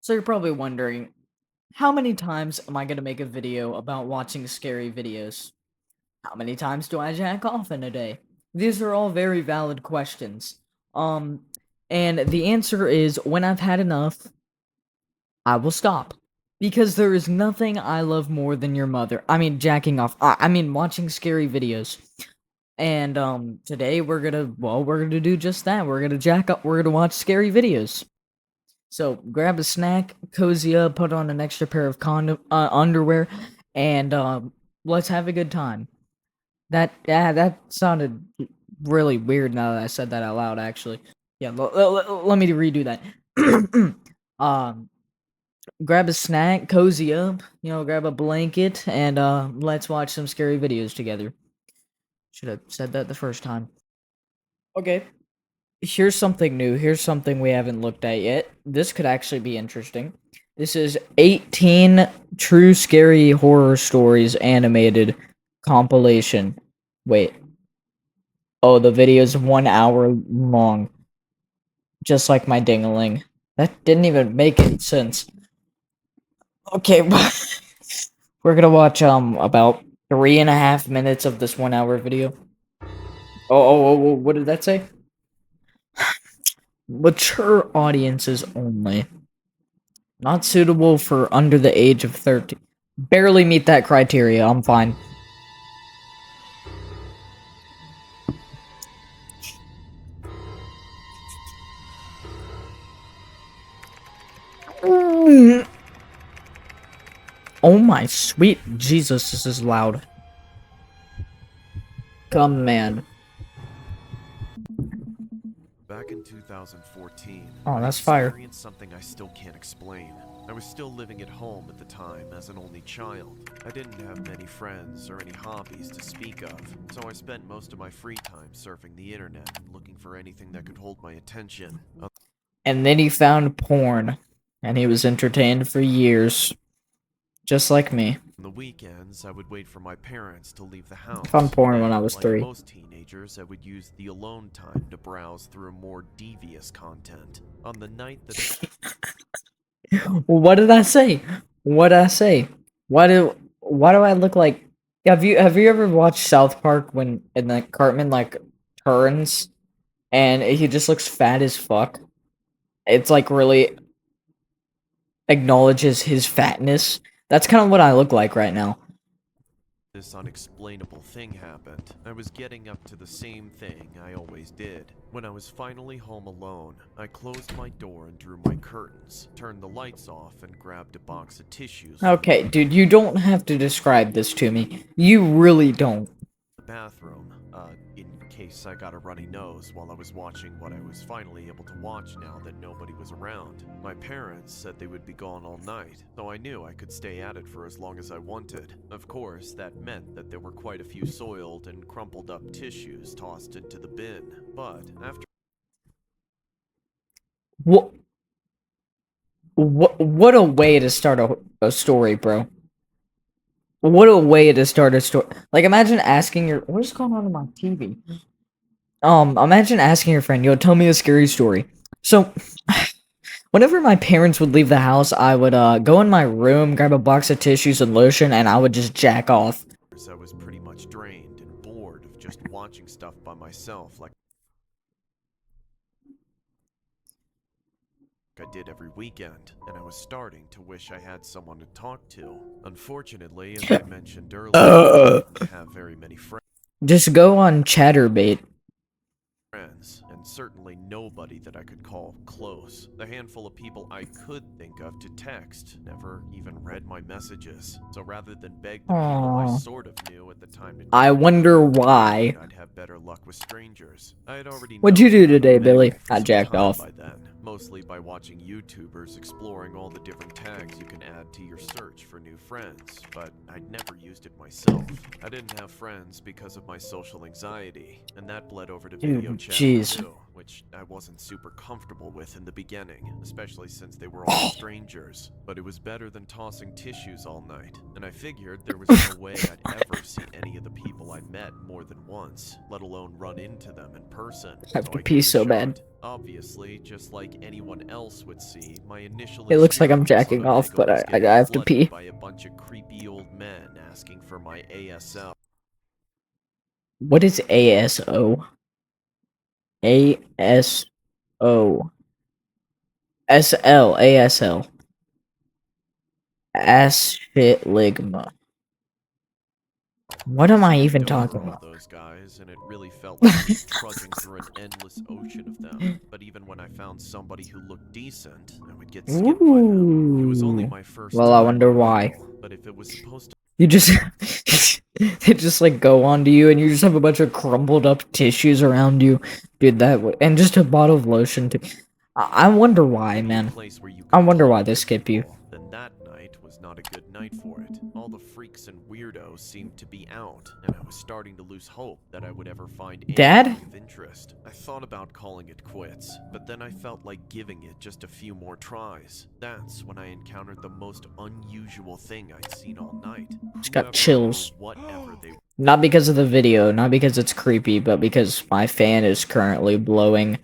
So you're probably wondering, how many times am I gonna make a video about watching scary videos? How many times do I jack off in a day? These are all very valid questions. Um, and the answer is when I've had enough, I will stop. Because there is nothing I love more than your mother. I mean, jacking off. I mean, watching scary videos. And, today we're gonna do just that. We're gonna jack up, we're gonna watch scary videos. So grab a snack, cozy up, put on an extra pair of underwear, and let's have a good time. That sounded really weird now that I said that out loud. Actually, yeah. Let me redo that. um, grab a snack, cozy up. Grab a blanket, and let's watch some scary videos together. Should have said that the first time. Okay. Here's something new. Here's something we haven't looked at yet. This could actually be interesting. This is 18 true scary horror stories animated compilation. Wait. Oh, the video's 1 hour long. Just like my dingaling. That didn't even make any sense. Okay, we're gonna watch about 3.5 minutes of this 1 hour video. Oh, what did that say? Mature audiences only. Not suitable for under the age of 13. Barely meet that criteria, I'm fine. Oh my sweet Jesus, this is loud. Come man. Back in 2014, Oh, that's I fire. experienced something I still can't explain. I was still living at home at the time as an only child. I didn't have many friends or any hobbies to speak of, so I spent most of my free time surfing the internet and looking for anything that could hold my attention. And then he found porn, and he was entertained for years. Just like me. On the weekends, I would wait for my parents to leave the house. I found porn when I Then, was like 3. most teenagers, I would use the alone time to browse through more devious content. On the night that What did I say? What did I say? Why do I look like have you ever watched South Park when Cartman like turns and he just looks fat as fuck? It's like really acknowledges his fatness. That's kind of what I look like right now. this unexplainable thing happened, I was getting up to the same thing I always did. When I was finally home alone, I closed my door and drew my curtains, turned the lights off, and grabbed a box of tissues from Okay, dude, you don't have to describe this to me. You really don't. the bathroom, in case I got a runny nose while I was watching what I was finally able to watch now that nobody was around. My parents said they would be gone all night, so I knew I could stay at it for as long as I wanted. Of course, that meant that there were quite a few soiled and crumpled up tissues tossed into the bin, but after What what a way to start a story, bro. What a way to start a story. Like, imagine asking your... What is going on in my TV? Imagine asking your friend, yo, tell me a scary story. So, whenever my parents would leave the house, I would, go in my room, grab a box of tissues and lotion, and I would just jack off. I was pretty much drained and bored of just watching stuff by myself like I did every weekend, and I was starting to wish I had someone to talk to. Unfortunately, as I mentioned earlier, I didn't have very many Just go on Chatterbait. friends, and certainly nobody that I could call close. The handful of people I could think of to text never even read my messages. So rather than beg the people I Aww. sort of knew at the time to I wonder why. I'd have better luck with strangers. I had already What'd you do known today, about Billy? Omegle for I some jacked time off. by then, mostly by watching YouTubers exploring all the different tags you can add to your search for new friends, but I'd never used it myself. I didn't have friends because of my social anxiety, and that bled over to video chat Jeez. too. which I wasn't super comfortable with in the beginning, especially since they were all strangers. But it was better than tossing tissues all night, and I figured there was no way I'd ever see any of the people I met more than once, let alone run into them in person. I have So to I pee gave it a so bad. shot. Obviously, just like anyone else would see, my initial It looks like I'm experience jacking on off, Omegle but was I getting have to flooded pee. by a bunch of creepy old men asking for my ASL. What is ASO? ASO. SL. ASL. Ligma. What am I even Don't talking know about? those guys, and it really felt like I was trudging through an endless ocean of them. But even when I found somebody who looked decent, I would get skipped by them. It was only Ooh. my first Well, I time wonder on why. Omegle, but if it was supposed to You just they just like go onto you and you just have a bunch of crumpled up tissues around you. Dude, and just a bottle of lotion too. I wonder why, be a man. place where you I could wonder talk why they to skip you. people, then that night was not a good night for it. All the freaks and weirdos seemed to be out, and I was starting to lose hope that I would ever find Dad? anything of interest. I thought about calling it quits, but then I felt like giving it just a few more tries. That's when I encountered the most unusual thing I'd seen all night. Just got Whoever or chills. whatever they Not because of the video, not because it's creepy, but because my fan is currently blowing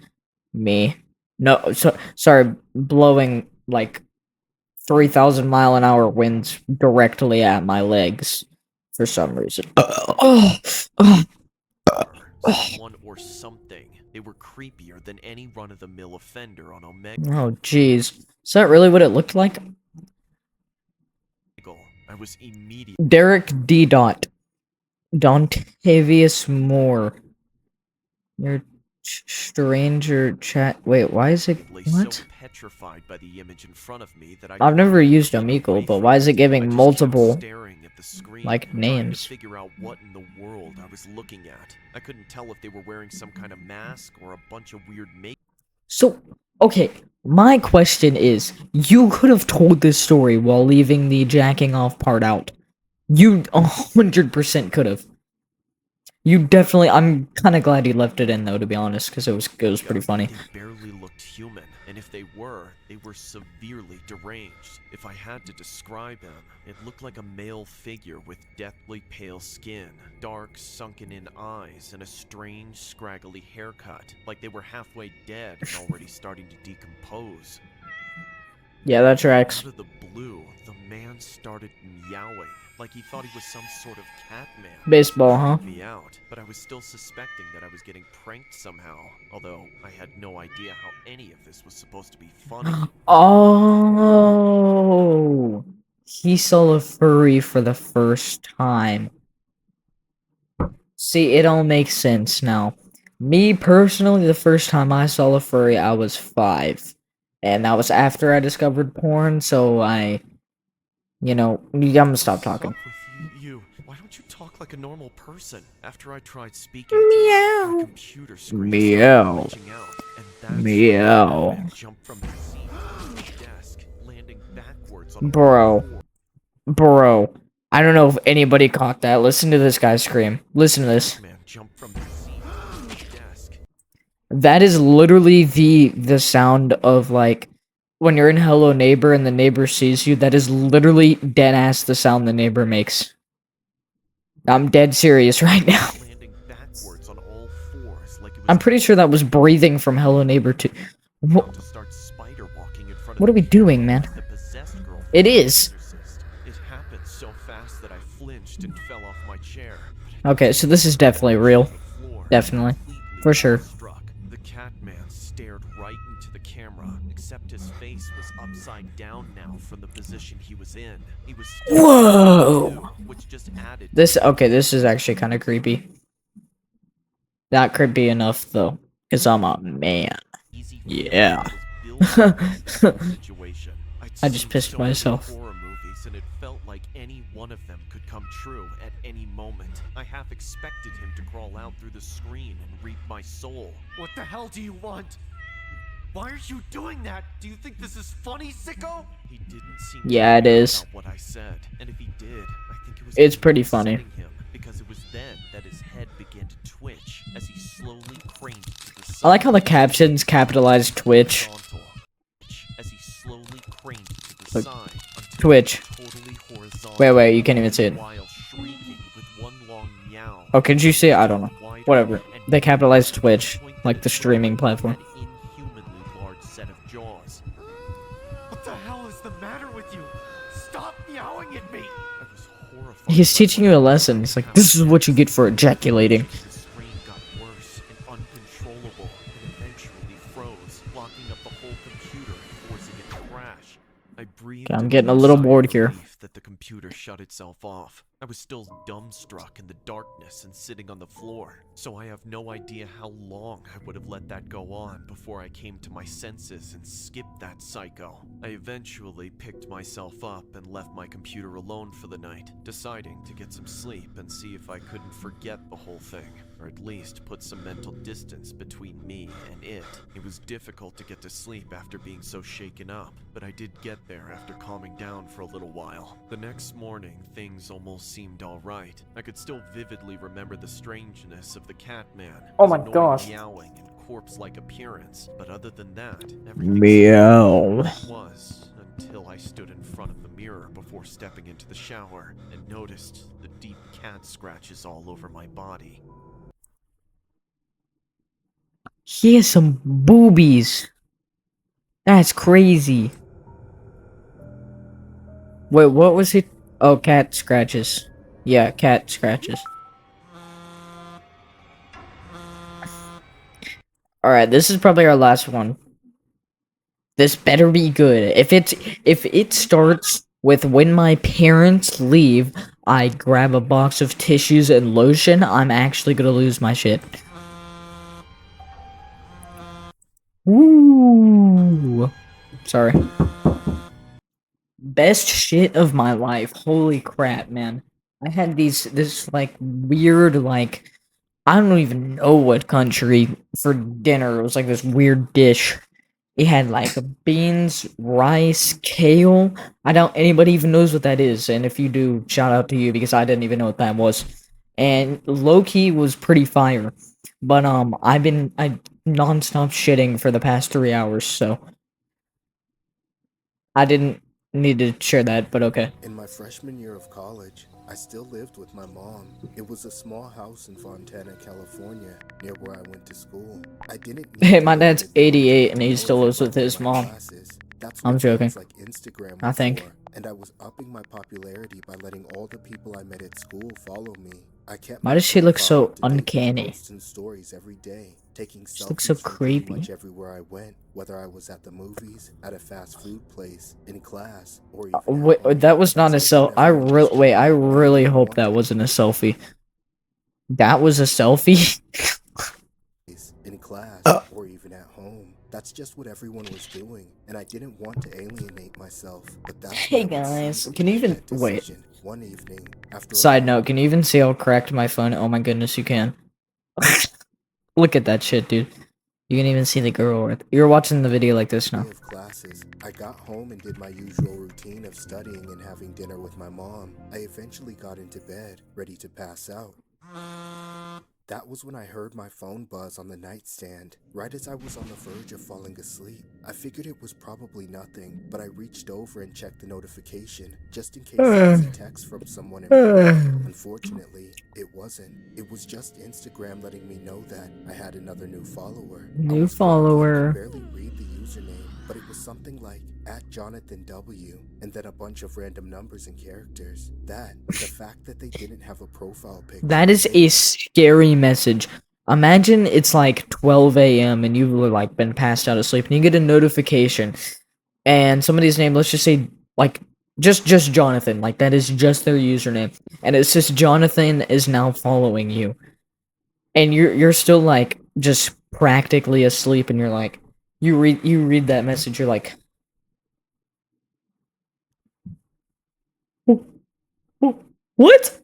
me. No, sorry, blowing like 3,000-mile-an-hour winds directly at my legs for some reason. someone or something. They were creepier than any run-of-the-mill offender on Omegle. Oh, jeez. Is that really what it looked like? I was immediately Derek D. Dontavius Moore. Your stranger chat. Wait, why is it. What? so petrified by the image in front of me that I I've never couldn't used look Omegle, away but from why is it I giving just kept multiple, staring at the screen, like, trying names? to figure out what in the world I was looking at. I couldn't tell if they were wearing some kind of mask or a bunch of weird makeup. So, okay, my question is, you could have told this story while leaving the jacking off part out. You 100% could have. You definitely. I'm kind of glad you left it in though, to be honest, because it was pretty funny. They barely looked human, and if they were severely deranged. If I had to describe him, it looked like a male figure with deathly pale skin, dark, sunken-in eyes, and a strange, scraggly haircut, like they were halfway dead and already starting to decompose. Yeah, that tracks. Out of the blue, the man started meowing, like he thought he was some sort of cat man. Baseball, huh? Me out, but I was still suspecting that I was getting pranked somehow, although I had no idea how any of this was supposed to be funny. Oh, he saw a furry for the first time. See, it all makes sense now. Me personally, the first time I saw a furry, I was 5. And that was after I discovered porn, so I'm gonna stop talking. What's up with you? Why don't you talk like a normal person? After I tried speaking to him, my computer screen Meow. started glitching out, and that's Meow. when I jumped from his seat to his desk, landing backwards on Bro. I don't know if anybody caught that. Listen to this guy scream. Listen to this. man jumped from his seat to his desk. That is literally the sound of, like, when you're in Hello Neighbor and the neighbor sees you. That is literally dead ass the sound the neighbor makes. I'm dead serious right now. Landing backwards on all fours like it was I'm pretty sure that was breathing from Hello Neighbor 2. about to start spider walking in front of What are we the doing, man? the possessed girl from It The is. Exorcist. It happened so fast that I flinched and fell off my chair. Okay, so this is definitely real. The floor, Definitely. completely For sure. struck. The cat man stared right into the camera, except his face was upside down now from the position he was in. He was Whoa! which just added to This is actually kind of creepy. Not creepy enough though, because I'm a man. easy Yeah. situation. I just pissed myself. Horror movies, and it felt like any one of them could come true at any moment. I half expected him to crawl out through the screen and reap my soul. What the hell do you want? Why are you doing that? Do you think this is funny, sicko? He didn't seem to Yeah, it care is. about what I said, and if he did, I think it was It's pretty upsetting funny. him, because it was then that his head began to twitch as he slowly craned to the I like how the side. captions capitalize Twitch. As he slowly craned to the Look, side until Twitch. totally horizontal. Wait, you can't even see it. While shrieking with one long meow. Oh, could you see it? I don't know. Wider Whatever. and They capitalize Twitch, point like the that streaming it platform. had an inhumanly large set of jaws. What the hell is the matter with you? Stop meowing at me! I was horrified. He's by teaching what you a had lesson. He's like, this is what you get for ejaculating. The strain got worse and uncontrollable and eventually froze, locking up the whole computer and forcing it to crash. I breathed I'm a getting a deep little sigh of bored here. relief that the computer shut itself off. I was still dumbstruck in the darkness and sitting on the floor, so I have no idea how long I would have let that go on before I came to my senses and skipped that psycho. I eventually picked myself up and left my computer alone for the night, deciding to get some sleep and see if I couldn't forget the whole thing, or at least put some mental distance between me and it. It was difficult to get to sleep after being so shaken up, but I did get there after calming down for a little while. The next morning, things almost seemed alright. I could still vividly remember the strangeness of the Catman, Oh his my annoying gosh. meowing and corpse-like appearance, but other than that, everything Meow. was until I stood in front of the mirror before stepping into the shower and noticed the deep cat scratches all over my body. He has some boobies. That's crazy. Wait, what was it? Oh, cat scratches. Yeah, cat scratches. Alright, this is probably our last one. This better be good. If it starts with when my parents leave, I grab a box of tissues and lotion, I'm actually gonna lose my shit. Ooh. Sorry. Best shit of my life. Holy crap, man. I had this like weird like I don't even know what country for dinner. It was like this weird dish. It had like beans, rice, kale. I don't anybody even knows what that is, and if you do, shout out to you because I didn't even know what that was. And low-key was pretty fire. But I nonstop shitting for the past 3 hours, so I didn't need to share that, but okay. In my freshman year of college, I still lived with my mom. It was a small house in Fontana, California, near where I went to school. I didn't need Hey, to my know dad's where to go 88 and to he know still lives with everyone in his my mom. classes. That's I'm what joking. things like Instagram I were think. for, and I was upping my popularity by letting all the people I met at school follow me. I kept Why my does she look profile so up to date by uncanny? posting stories every day, taking She looks so selfies from pretty creepy. much everywhere I went, whether I was at the movies, at a fast food place, in class, or even at Wait, home. that was not a So I really hope that wasn't a selfie. That was a selfie? in class or even at home. That's just what everyone was doing, and I didn't want to alienate myself. But that's Hey when I would guys, sneak can you make even that wait? decision. One evening, after a Side long note, can you even see how cracked my phone? Oh my goodness, you can. Look at that shit, dude. You can even see the girl. You're watching the video like this now. day of classes, I got home and did my usual routine of studying and having dinner with my mom. I eventually got into bed, ready to pass out. That was when I heard my phone buzz on the nightstand, right as I was on the verge of falling asleep. I figured it was probably nothing, but I reached over and checked the notification, just in case it was a text from someone important. Unfortunately, it wasn't. It was just Instagram letting me know that I had another new follower. New I could follower. barely read the username, but it was something like @JonathanW, and then a bunch of random numbers and characters. The fact that they didn't have a profile picture. That is a scary message. Imagine it's like 12 a.m. and you've like been passed out of sleep and you get a notification and somebody's name, let's just say like just Jonathan, like that is just their username. And it says Jonathan is now following you. And you're still like just practically asleep and you're like you read that message, you're like what?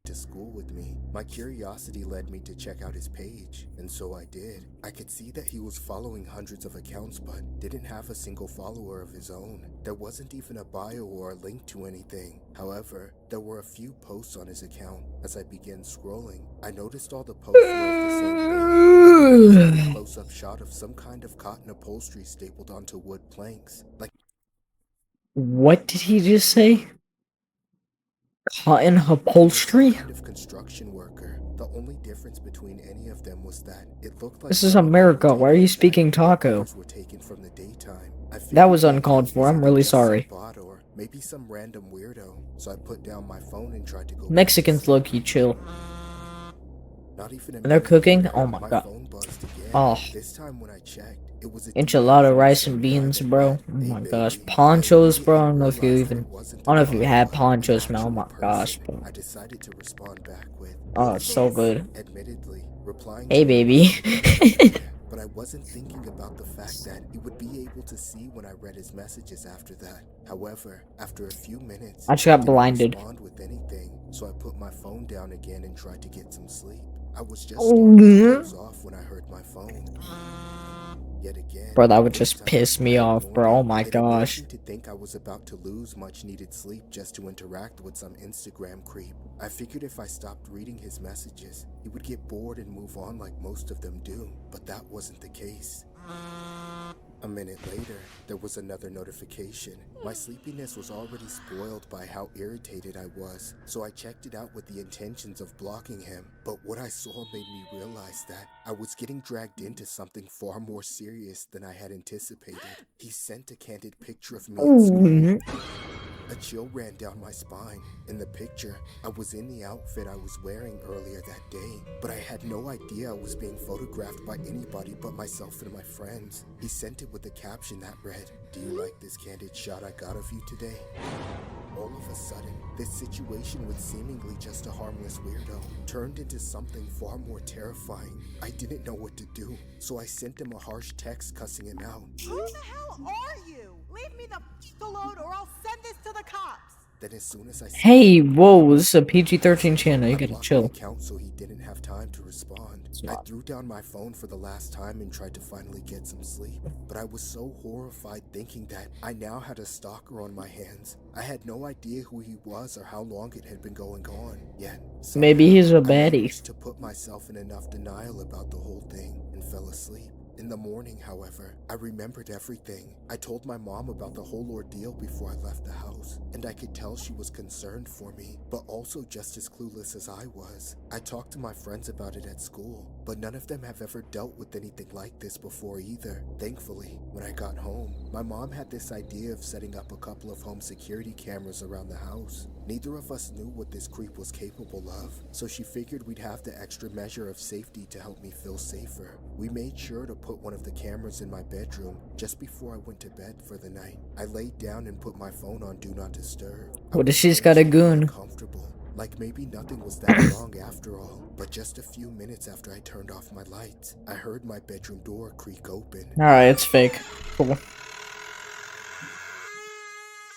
to school with me. My curiosity led me to check out his page, and so I did. I could see that he was following hundreds of accounts but didn't have a single follower of his own. There wasn't even a bio or a link to anything. However, there were a few posts on his account. As I began scrolling, I noticed all the posts were of the same thing. A close-up shot of some kind of cotton upholstery stapled onto wood planks, like What did he just say? Cotton upholstery? kind of construction worker. The only difference between any of them was that it looked like This is America. Why are you speaking taco? were taken from the daytime. That was uncalled for. I'm really sorry. Or maybe some random weirdo. So I put down my phone and tried to go. Mexicans low-key chill. Not even And they're cooking? Oh my god. phone buzzed again. Oh. This time when I checked, it was a Enchilada rice and beans, bro. Oh my gosh. Ponchos, bro. I don't know if you had ponchos, man. Oh my gosh, bro. I decided to respond back with, Oh, it's so good. admittedly, replying Hey, baby. but I wasn't thinking about the fact that he would be able to see when I read his messages after that. However, after a few minutes, I just got he didn't blinded. respond with anything, so I put my phone down again and tried to get some sleep. I was just Oh, starting to yeah. doze off when I heard my phone. Yet again, Bro, that would this just time piss me I off, ignored bro. Oh it. my It gosh. amazed me to think I was about to lose much needed sleep just to interact with some Instagram creep. I figured if I stopped reading his messages, he would get bored and move on like most of them do, but that wasn't the case. A minute later, there was another notification. My sleepiness was already spoiled by how irritated I was, so I checked it out with the intentions of blocking him. But what I saw made me realize that I was getting dragged into something far more serious than I had anticipated. He sent a candid picture of me at school. A chill ran down my spine. In the picture, I was in the outfit I was wearing earlier that day, but I had no idea I was being photographed by anybody but myself and my friends. He sent it with a caption that read, "Do you like this candid shot I got of you today?" All of a sudden, this situation with seemingly just a harmless weirdo turned into something far more terrifying. I didn't know what to do, so I sent him a harsh text cussing him out. Who the hell are you? Leave me the alone or I'll send this to the cops. Then as soon as I Hey, whoa, this is a PG-13 channel. You I gotta blocked chill. the account so he didn't have time to respond. I not- threw down my phone for the last time and tried to finally get some sleep. But I was so horrified thinking that I now had a stalker on my hands. I had no idea who he was or how long it had been going on. Yet, Maybe he's a somehow, I baddie. managed to put myself in enough denial about the whole thing and fell asleep. In the morning, however, I remembered everything. I told my mom about the whole ordeal before I left the house, and I could tell she was concerned for me, but also just as clueless as I was. I talked to my friends about it at school, but none of them have ever dealt with anything like this before either. Thankfully, when I got home, my mom had this idea of setting up a couple of home security cameras around the house. Neither of us knew what this creep was capable of, so she figured we'd have the extra measure of safety to help me feel safer. We made sure to put one of the cameras in my bedroom just before I went to bed for the night. I laid down and put my phone on Do Not Disturb. What if she's got a goon? Comfortable, like maybe nothing was that wrong after all. But just a few minutes after I turned off my lights, I heard my bedroom door creak open. Alright, it's fake. Cool.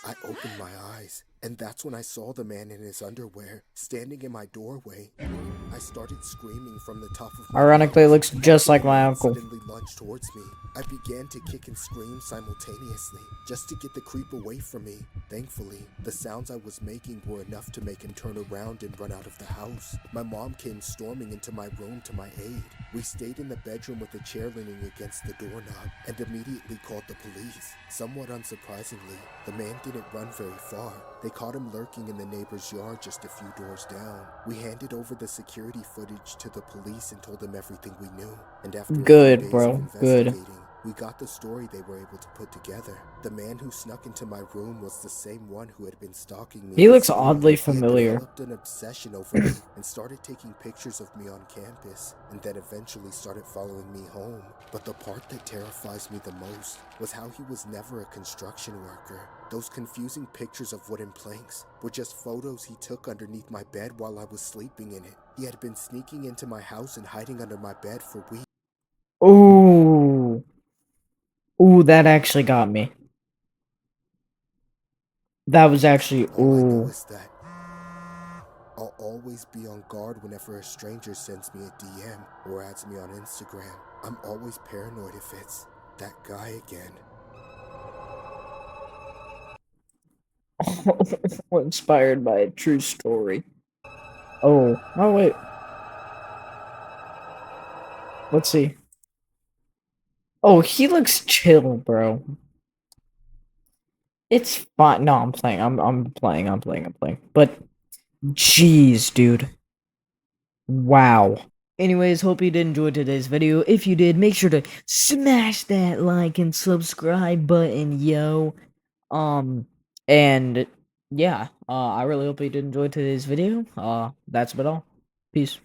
I opened my eyes, and that's when I saw the man in his underwear standing in my doorway. I started screaming from the top of my Ironically, it lungs. looks just like my uncle. Suddenly lunged towards me. I began to kick and scream simultaneously, just to get the creep away from me. Thankfully, the sounds I was making were enough to make him turn around and run out of the house. My mom came storming into my room to my aid. We stayed in the bedroom with a chair leaning against the doorknob and immediately called the police. Somewhat unsurprisingly, the man didn't run very far. They caught him lurking in the neighbor's yard just a few doors down. We handed over the security footage to the police and told them everything we knew. And after a few Good, days bro. of Good. investigating, we got the story they were able to put together. The man who snuck into my room was the same one who had been stalking me. He at looks school. oddly He had familiar. developed an obsession over me and started taking pictures of me on campus, and then eventually started following me home. But the part that terrifies me the most was how he was never a construction worker. Those confusing pictures of wooden planks were just photos he took underneath my bed while I was sleeping in it. He had been sneaking into my house and hiding under my bed for weeks. Ooh. Ooh, that actually got me. That was actually, All I know ooh. is that I'll always be on guard whenever a stranger sends me a DM or adds me on Instagram. I'm always paranoid if it's that guy again. Inspired by a true story. Oh wait. Let's see. Oh, he looks chill, bro. It's fine. No, I'm playing. I'm playing. But jeez, dude. Wow. Anyways, hope you did enjoy today's video. If you did, make sure to smash that like and subscribe button, yo. And yeah, I really hope you did enjoy today's video. That's about all. Peace.